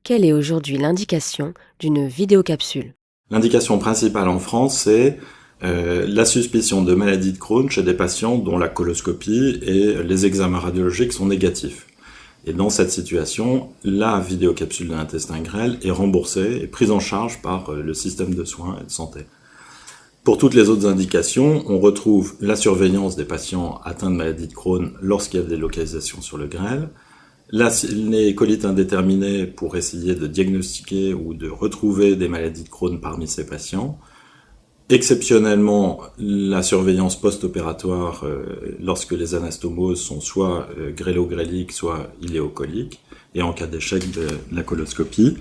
Quelle est aujourd'hui l'indication d'une vidéocapsule? L'indication principale en France, c'est la suspicion de maladie de Crohn chez des patients dont la coloscopie et les examens radiologiques sont négatifs. Et dans cette situation, la vidéocapsule de l'intestin grêle est remboursée et prise en charge par le système de soins et de santé. Pour toutes les autres indications, on retrouve la surveillance des patients atteints de maladie de Crohn lorsqu'il y a des localisations sur le grêle, les colites indéterminées pour essayer de diagnostiquer ou de retrouver des maladies de Crohn parmi ces patients, exceptionnellement la surveillance post-opératoire lorsque les anastomoses sont soit grêlo-gréliques, soit iléocoliques, et en cas d'échec de la coloscopie.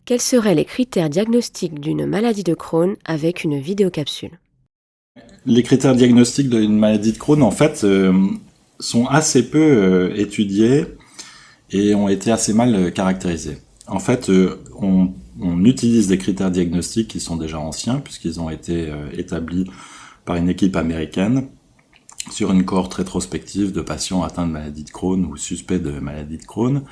Quels seraient les critères diagnostiques d'une maladie de Crohn avec une vidéocapsule? Les critères diagnostiques d'une maladie de Crohn, en fait, sont assez peu étudiés et ont été assez mal caractérisés. En fait, on utilise des critères diagnostiques qui sont déjà anciens, puisqu'ils ont été établis par une équipe américaine sur une cohorte rétrospective de patients atteints de maladie de Crohn ou suspects de maladie de Crohn.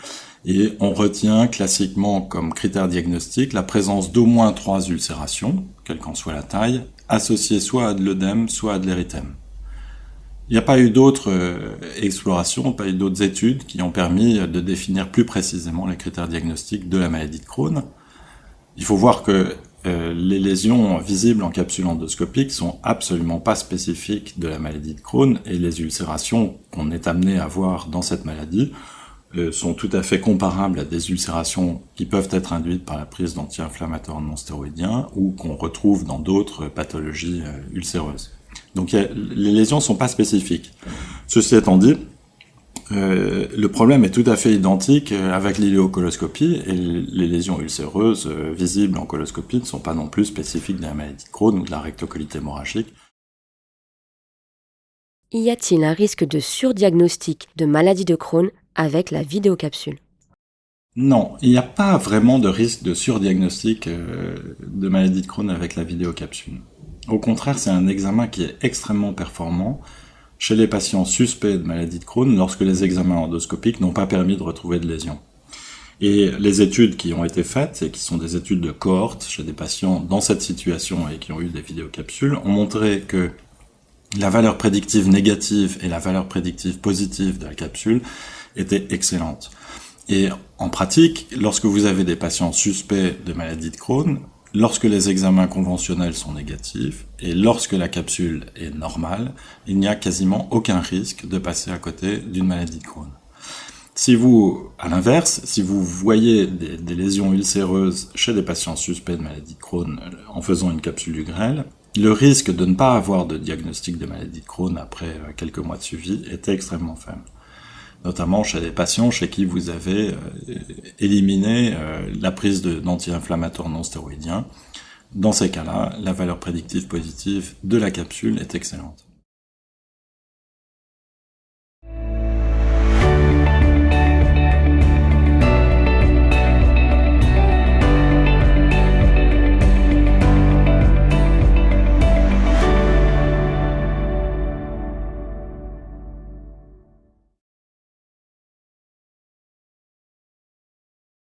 Et on retient classiquement comme critère diagnostique la présence d'au moins 3 ulcérations, quelle qu'en soit la taille, associées soit à de l'œdème, soit à de l'érythème. Il n'y a pas eu d'autres explorations, pas eu d'autres études qui ont permis de définir plus précisément les critères diagnostiques de la maladie de Crohn. Il faut voir que les lésions visibles en capsule endoscopique sont absolument pas spécifiques de la maladie de Crohn et les ulcérations qu'on est amené à voir dans cette maladie sont tout à fait comparables à des ulcérations qui peuvent être induites par la prise d'anti-inflammatoires non stéroïdiens ou qu'on retrouve dans d'autres pathologies ulcéreuses. Donc les lésions sont pas spécifiques. Ceci étant dit, le problème est tout à fait identique avec l'iléocoloscopie et les lésions ulcéreuses visibles en coloscopie ne sont pas non plus spécifiques de la maladie de Crohn ou de la rectocolite hémorragique. Y a-t-il un risque de surdiagnostic de maladie de Crohn avec la vidéocapsule? Non, il n'y a pas vraiment de risque de surdiagnostic de maladie de Crohn avec la vidéocapsule. Au contraire, c'est un examen qui est extrêmement performant chez les patients suspects de maladie de Crohn lorsque les examens endoscopiques n'ont pas permis de retrouver de lésions. Et les études qui ont été faites, et qui sont des études de cohorte chez des patients dans cette situation et qui ont eu des vidéocapsules, ont montré que la valeur prédictive négative et la valeur prédictive positive de la capsule étaient excellentes. Et en pratique, lorsque vous avez des patients suspects de maladie de Crohn, lorsque les examens conventionnels sont négatifs et lorsque la capsule est normale, il n'y a quasiment aucun risque de passer à côté d'une maladie de Crohn. Si vous, à l'inverse, si vous voyez des lésions ulcéreuses chez des patients suspects de maladie de Crohn en faisant une capsule du grêle, le risque de ne pas avoir de diagnostic de maladie de Crohn après quelques mois de suivi est extrêmement faible. Notamment chez des patients chez qui vous avez éliminé la prise d'anti-inflammatoires non stéroïdiens. Dans ces cas-là, la valeur prédictive positive de la capsule est excellente.